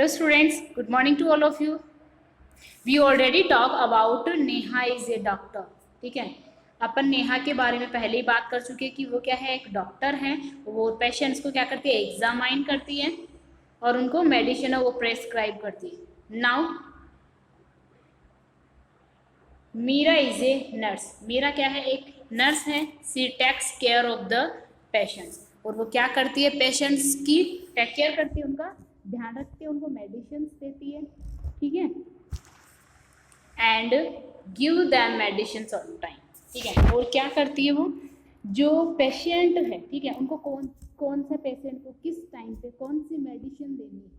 Hello students, good morning to all of you. We already talk about Neha is a doctor. ठीक है, अपन नेहा के बारे में पहले ही बात कर चुके हैं कि वो क्या है, एक डॉक्टर है। वो पेशेंट्स को क्या करती है, एग्जामाइन करती है और उनको मेडिसिन है वो प्रेस्क्राइब करती है। Now Meera is a nurse. Meera क्या है, एक नर्स है। She takes care of the patients, और वो क्या करती है, पेशेंट्स की टेक केयर करती है, उनका ध्यान रखती है, उनको मेडिसिन देती है। ठीक है, and give them medicine on time. ठीक है, और क्या करती है वो, जो पेशेंट है, ठीक है, उनको कौन सा पेशेंट को किस टाइम पे कौन सी मेडिसिन देनी है,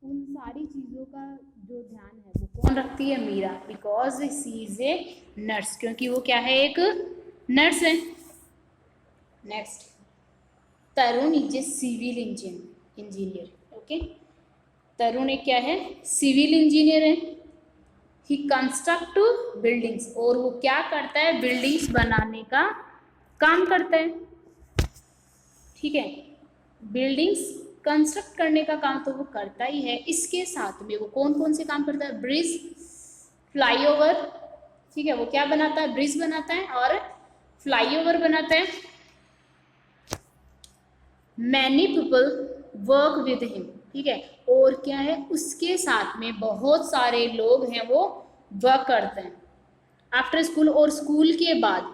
उन सारी चीज़ों का जो ध्यान है वो कौन रखती है, Meera. Because she is a nurse, क्योंकि वो क्या है, एक नर्स है। Next, Tarun is a civil engineer. Okay, Tarun एक क्या है, सिविल इंजीनियर है। ही कंस्ट्रक्ट बिल्डिंग्स, और वो क्या करता है, बिल्डिंग्स बनाने का काम करता है। ठीक है, बिल्डिंग्स कंस्ट्रक्ट करने का काम तो वो करता ही है, इसके साथ में वो कौन कौन से काम करता है, ब्रिज, फ्लाईओवर। ठीक है, वो क्या बनाता है, ब्रिज बनाता है और फ्लाईओवर बनाता है। Many people work with him. ठीक है, और क्या है, उसके साथ में बहुत सारे लोग हैं वो वर्क करते हैं। आफ्टर स्कूल, और स्कूल के बाद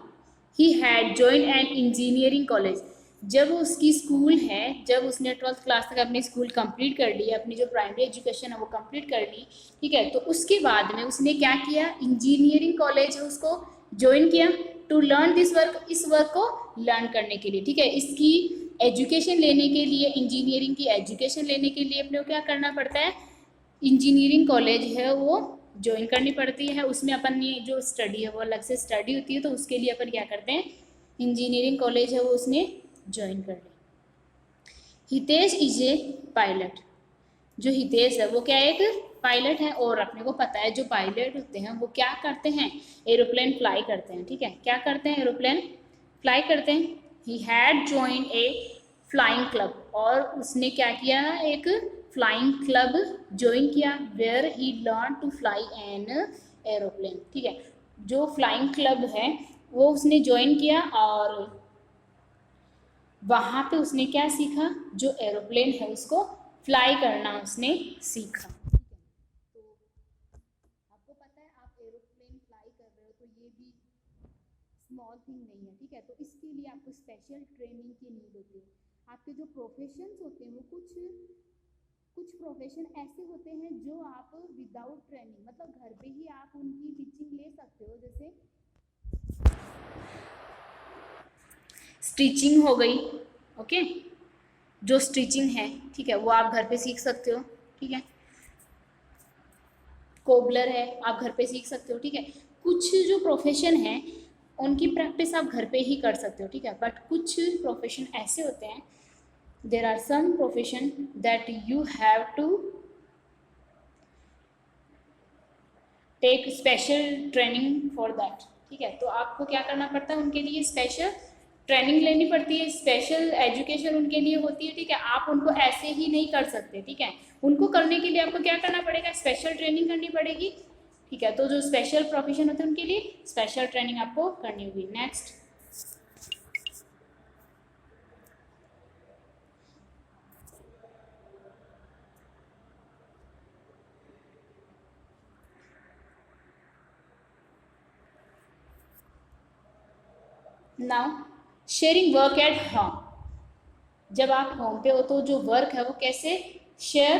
ही had join an engineering college. जब उसकी स्कूल है, जब उसने 12th क्लास तक अपनी स्कूल कंप्लीट कर ली, अपनी जो प्राइमरी एजुकेशन है वो कंप्लीट कर ली। ठीक है, तो उसके बाद में उसने क्या किया, इंजीनियरिंग कॉलेज है उसको ज्वाइन किया, टू लर्न दिस वर्क, इस वर्क को लर्न करने के लिए। ठीक है, इसकी एजुकेशन लेने के लिए, इंजीनियरिंग की एजुकेशन लेने के लिए अपने को क्या करना पड़ता है, इंजीनियरिंग कॉलेज है वो ज्वाइन करनी पड़ती है। उसमें अपन जो स्टडी है वो अलग से स्टडी होती है, तो उसके लिए अपन क्या करते हैं, इंजीनियरिंग कॉलेज है वो उसने ज्वाइन कर ली। Hitesh is a pilot. जो हितेश है वो क्या, एक पायलट है, और अपने को पता है जो पायलट होते हैं वो क्या करते हैं, एरोप्लेन फ्लाई करते हैं। ठीक है, क्या करते हैं, एरोप्लेन फ्लाई करते हैं। He had join a flying club, और उसने क्या किया, एक फ्लाइंग क्लब ज्वाइन किया, where he learn to fly an aeroplane. ठीक है, जो फ्लाइंग क्लब है वो उसने ज्वाइन किया, और वहाँ पे उसने क्या सीखा, जो एरोप्लेन है उसको फ्लाई करना उसने सीखा। ठीक है, तो आपको पता है आप एरोप्लेन फ्लाई कर रहे हो तो ये भी स्मॉल थिंग नहीं है। ठीक है, तो इसके लिए आपको स्पेशल ट्रेनिंग की नीड होती है। आपके जो प्रोफेशंस होते हैं वो कुछ प्रोफेशन ऐसे होते हैं जो आप विदाउट ट्रेनिंग, मतलब घर पे ही आप उनकी टीचिंग ले सकते हो। जैसे स्टिचिंग हो गई। ओके, जो स्टिचिंग है, ठीक है, वो आप घर पे सीख सकते हो। ठीक है, कोबलर है, आप घर पे सीख सकते हो। ठीक है, कुछ जो प्रोफेशन है उनकी प्रैक्टिस आप घर पे ही कर सकते हो। ठीक है, बट कुछ प्रोफेशन ऐसे होते हैं, there are some profession that you have to take special training for that. ठीक है, तो आपको क्या करना पड़ता है, उनके लिए स्पेशल ट्रेनिंग लेनी पड़ती है, स्पेशल एजुकेशन उनके लिए होती है। ठीक है, आप उनको ऐसे ही नहीं कर सकते। ठीक है, उनको करने के लिए आपको क्या करना पड़ेगा, स्पेशल ट्रेनिंग करनी पड़ेगी। ठीक है, तो जो स्पेशल प्रोफेशन होते हैं उनके लिए स्पेशल ट्रेनिंग आपको करनी होगी। Next, now sharing work at home. जब आप होम पे हो तो जो वर्क है वो कैसे शेयर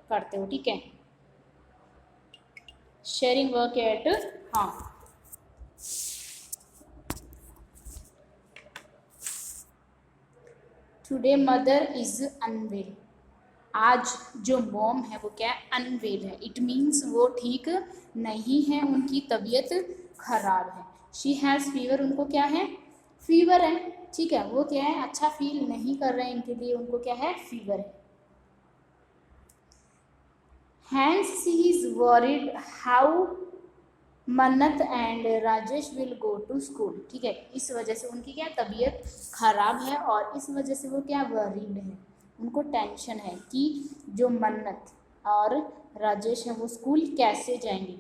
करते हो। ठीक है, sharing work at home. Today mother is unwell. आज जो मॉम है वो क्या है, अनवेल है। इट मीन्स वो ठीक नहीं है, उनकी तबीयत खराब है। शी हैज़ फीवर, उनको क्या है, फीवर है। ठीक है, वो क्या है, अच्छा फील नहीं कर रहे हैं, इनके लिए उनको क्या है, फीवर है। Hence she is worried how Mannat and Rajesh will go to school. ठीक है, इस वजह से उनकी क्या तबीयत खराब है, और इस वजह से वो क्या वरीड है, उनको टेंशन है कि जो मन्नत और राजेश है वो स्कूल कैसे जाएंगे।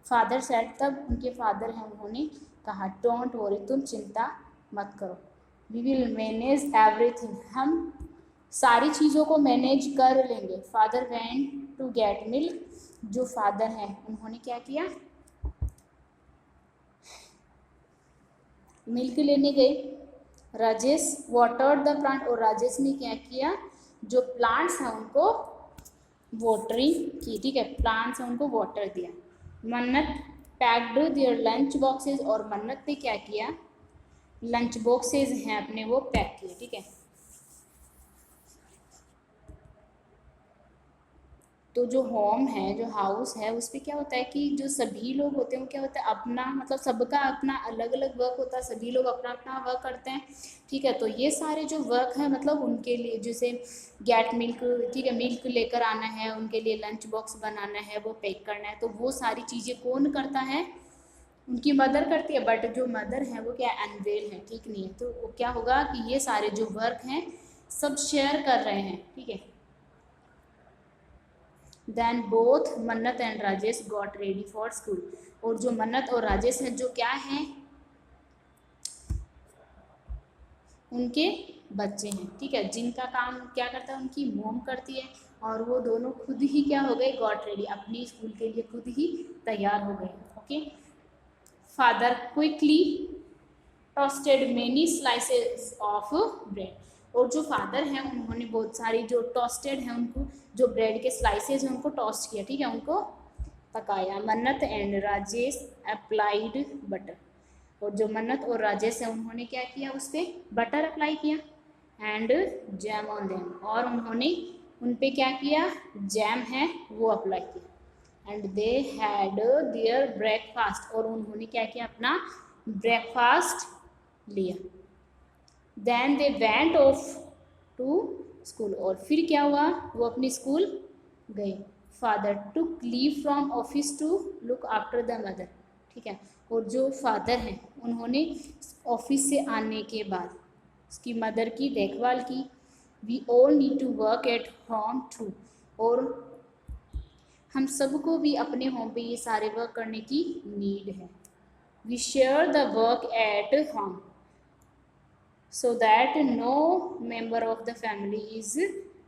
फादर सेड, तब उनके फादर हैं उन्होंने कहा, डोंट वरी, तुम चिंता मत करो, वी विल मैनेज एवरीथिंग, हम सारी चीज़ों को मैनेज कर लेंगे। Father went to get milk, जो फादर हैं उन्होंने क्या किया, मिल्क लेने गए। राजेश वाटर्ड द प्लांट, और राजेश ने क्या किया, जो प्लांट्स हैं उनको वाटरिंग की, ठीक है, प्लांट्स हैं उनको वाटर दिया। मन्नत पैक्ड देयर लंच बॉक्सेस, और मन्नत ने क्या किया, लंच बॉक्सेस हैं अपने वो पैक किए, ठीक है। तो जो होम है, जो हाउस है, उस पर क्या होता है कि जो सभी लोग होते हैं वो क्या होता है, अपना मतलब सबका अपना अलग अलग वर्क होता है, सभी लोग अपना अपना वर्क करते हैं, ठीक है। तो ये सारे जो वर्क है मतलब उनके लिए, जैसे गेट मिल्क, ठीक है, मिल्क लेकर आना है, उनके लिए लंच बॉक्स बनाना है, वो पैक करना है, तो वो सारी चीज़ें कौन करता है, उनकी मदर करती है। बट जो मदर है वो क्या अनवेल है, ठीक नहीं है, तो वो क्या होगा कि ये सारे जो वर्क हैं सब शेयर कर रहे हैं, ठीक है। देन बोथ मन्नत and Rajesh got ready for school, और जो मन्नत और राजेश हैं जो क्या हैं, उनके बच्चे हैं, ठीक है, जिनका काम क्या करता है उनकी मोम करती है, और वो दोनों खुद ही क्या हो गए, गॉट रेडी, अपनी स्कूल के लिए खुद ही तैयार हो गए। Okay, father quickly toasted many slices of bread, और जो फादर हैं उन्होंने बहुत सारी जो टोस्टेड हैं उनको, जो ब्रेड के स्लाइसेस हैं उनको टोस्ट किया, ठीक है, उनको पकाया। मन्नत एंड राजेश अप्लाइड बटर, और जो मन्नत और राजेश हैं उन्होंने क्या किया, उस पर बटर अप्लाई किया, एंड जैम ऑन देम, और उन्होंने उन पर क्या किया, जैम है वो अप्लाई किया। And they had their breakfast, और उन्होंने क्या किया, अपना ब्रेकफास्ट लिया। Then they went off to school, और फिर क्या हुआ, वो अपनी स्कूल गए। Father took leave from office to look after the mother, ठीक है, और जो फादर हैं उन्होंने ऑफिस से आने के बाद उसकी मदर की देखभाल की। We all need to work at home too, और हम सबको भी अपने होम पे ये सारे वर्क करने की नीड है। We share the work at home so that no member of the family is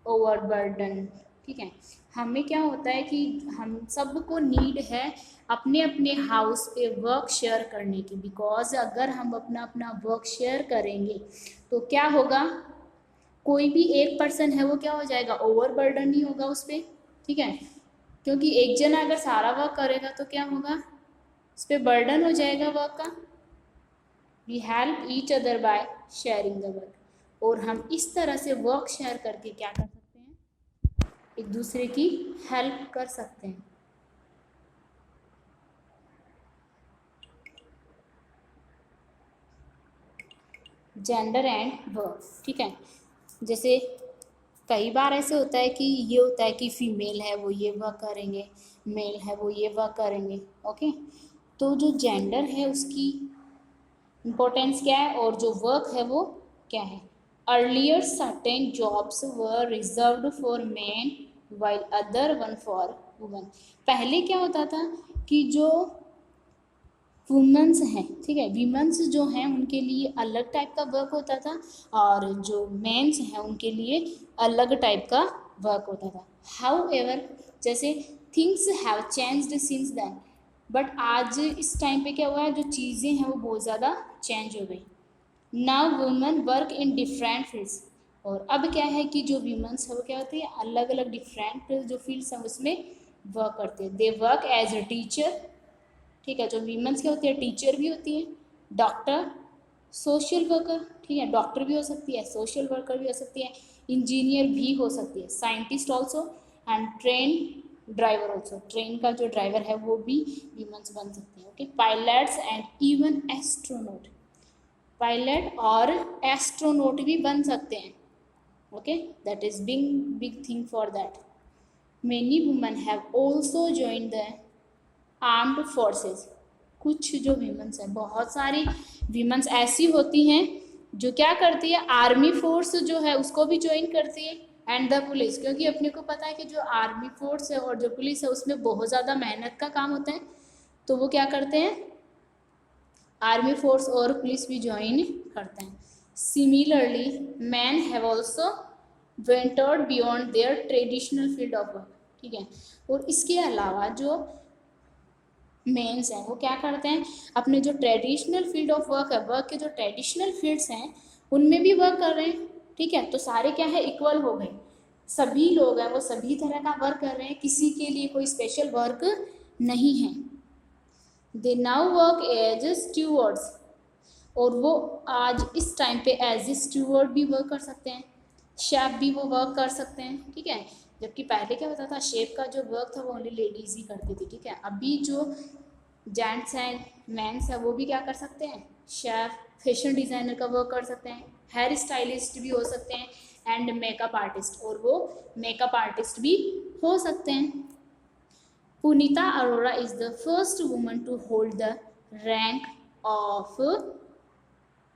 overburdened, ठीक है। हमें क्या होता है कि हम सबको नीड है अपने अपने हाउस पे वर्क शेयर करने की, बिकॉज अगर हम अपना अपना वर्क शेयर करेंगे तो क्या होगा, कोई भी एक पर्सन है वो क्या हो जाएगा, ओवरबर्डन नहीं होगा उस पर, ठीक है, क्योंकि एक जना अगर सारा वर्क करेगा तो क्या होगा, उस पर बर्डन हो जाएगा वर्क का। We help each other by sharing the work, और हम इस तरह से वर्क शेयर करके क्या कर सकते हैं, एक दूसरे की हेल्प कर सकते हैं। जेंडर एंड वर्क, ठीक है, जैसे कई बार ऐसे होता है कि ये होता है कि फीमेल है वो ये वर्क करेंगे, मेल है वो ये वर्क करेंगे। ओके, तो जो जेंडर है उसकी इम्पोर्टेंस क्या है, और जो वर्क है वो क्या है। Earlier certain jobs were reserved for man while other one for women. पहले क्या होता था कि जो वुमेन्स हैं, ठीक है, वीमेंस जो हैं उनके लिए अलग टाइप का वर्क होता था, और जो मेंस हैं उनके लिए अलग टाइप का वर्क होता था। हाउ एवर, जैसे things have changed since then, but आज इस टाइम पे क्या हुआ है, जो चीज़ें हैं वो बहुत ज़्यादा चेंज हो गई। Now women work in different fields, और अब क्या है कि जो वीमेंस है वो क्या होती है, अलग अलग डिफरेंट जो फील्ड्स हैं उसमें वर्क करते हैं। They work as a teacher, ठीक है, जो वीमेंस क्या होती है, टीचर भी होती है, डॉक्टर, सोशल वर्कर, ठीक है, डॉक्टर भी हो सकती है, सोशल वर्कर भी हो सकती है, इंजीनियर भी हो सकती है, scientist also, and train driver also, train का जो ड्राइवर है वो भी वीमेंस बन सकती है। Okay, pilots and even astronaut, pilot और एस्ट्रोनॉट भी बन सकते हैं। Okay, that is big thing for that. Many women have also join the armed forces, कुछ जो वीमेंस हैं, बहुत सारी वीमेंस ऐसी होती हैं जो क्या करती है, आर्मी फोर्स जो है उसको भी ज्वाइन करती है। एंड द पुलिस, क्योंकि अपने को पता है कि जो आर्मी फोर्स है और जो पुलिस है उसमें बहुत ज़्यादा मेहनत का काम होता है, तो वो क्या करते हैं, आर्मी फोर्स और पुलिस भी ज्वाइन करते हैं। Similarly man have also ventured beyond their traditional field of work, ठीक है। और इसके अलावा जो मेंस हैं वो क्या करते हैं, अपने जो ट्रेडिशनल फील्ड ऑफ वर्क है, वर्क के जो ट्रेडिशनल फील्ड्स हैं उनमें भी वर्क कर रहे हैं, ठीक है। तो सारे क्या है, इक्वल हो गए, सभी लोग हैं वो सभी तरह का वर्क कर रहे हैं, किसी के लिए कोई स्पेशल वर्क नहीं है। दे नाउ वर्क एज स्टूवर्ड्स, और वो आज इस टाइम पे एज ए स्टूवर्ड भी वर्क कर सकते हैं, शेफ भी वो वर्क कर सकते हैं, ठीक है। जबकि पहले क्या होता था, शेफ का जो वर्क था वो ओनली लेडीज़ ही करती थी, ठीक है। अभी जो जेंट्स हैं, मेंस हैं, वो भी क्या कर सकते हैं, शेफ, फैशन डिज़ाइनर का वर्क कर सकते हैं, हेयर स्टाइलिस्ट भी हो सकते हैं, एंड मेकअप आर्टिस्ट, और वो मेकअप आर्टिस्ट भी हो सकते हैं। Punita Arora is the first woman to hold the rank of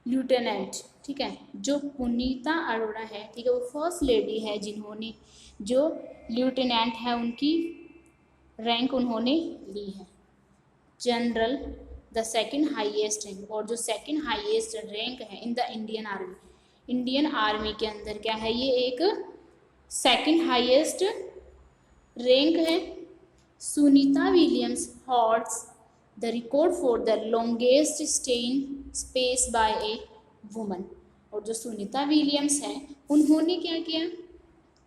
lieutenant, ठीक है। जो पुनीता अरोड़ा है, ठीक है, वो फर्स्ट लेडी है जिन्होंने जो लिeutenant है उनकी रैंक उन्होंने ली है। General the second highest rank, और जो सेकंड हाईएस्ट रैंक है in the Indian army, Indian army के अंदर क्या है, ये एक सेकंड हाईएस्ट रैंक है। Sunita Williams holds the record for the longest stay in space by a woman, और जो सुनीता विलियम्स हैं उन्होंने क्या किया,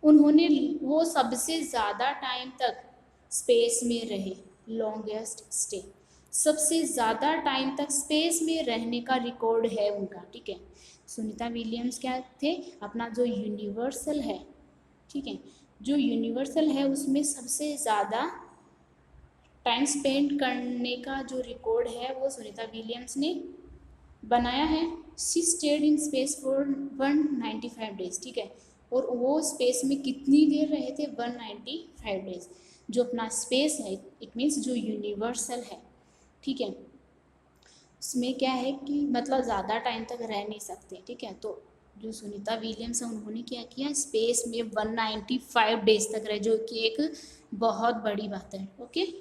उन्होंने वो सबसे ज़्यादा टाइम तक स्पेस में रहे, लॉन्गेस्ट स्टे, सबसे ज़्यादा टाइम तक स्पेस में रहने का रिकॉर्ड है उनका, ठीक है। सुनीता विलियम्स क्या थे, अपना जो यूनिवर्सल है, ठीक है, जो यूनिवर्सल है उसमें सबसे ज़्यादा टाइम स्पेंड करने का जो रिकॉर्ड है वो सुनीता विलियम्स ने बनाया है। She stayed in space for 195 days, ठीक है। और वो स्पेस में कितनी देर रहे थे, 195 डेज। जो अपना स्पेस है, इट मीन्स जो यूनिवर्सल है, ठीक है, उसमें क्या है कि मतलब ज़्यादा टाइम तक रह नहीं सकते, ठीक है। तो जो सुनीता विलियम्स है उन्होंने क्या किया, स्पेस में 195 डेज तक रहे, जो कि एक बहुत बड़ी बात है। Okay,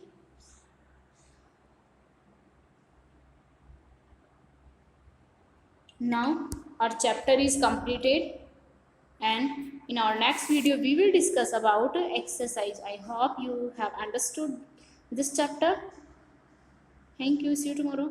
now our chapter is completed, and in our next video we will discuss about exercise. I hope you have understood this chapter. Thank you, see you tomorrow.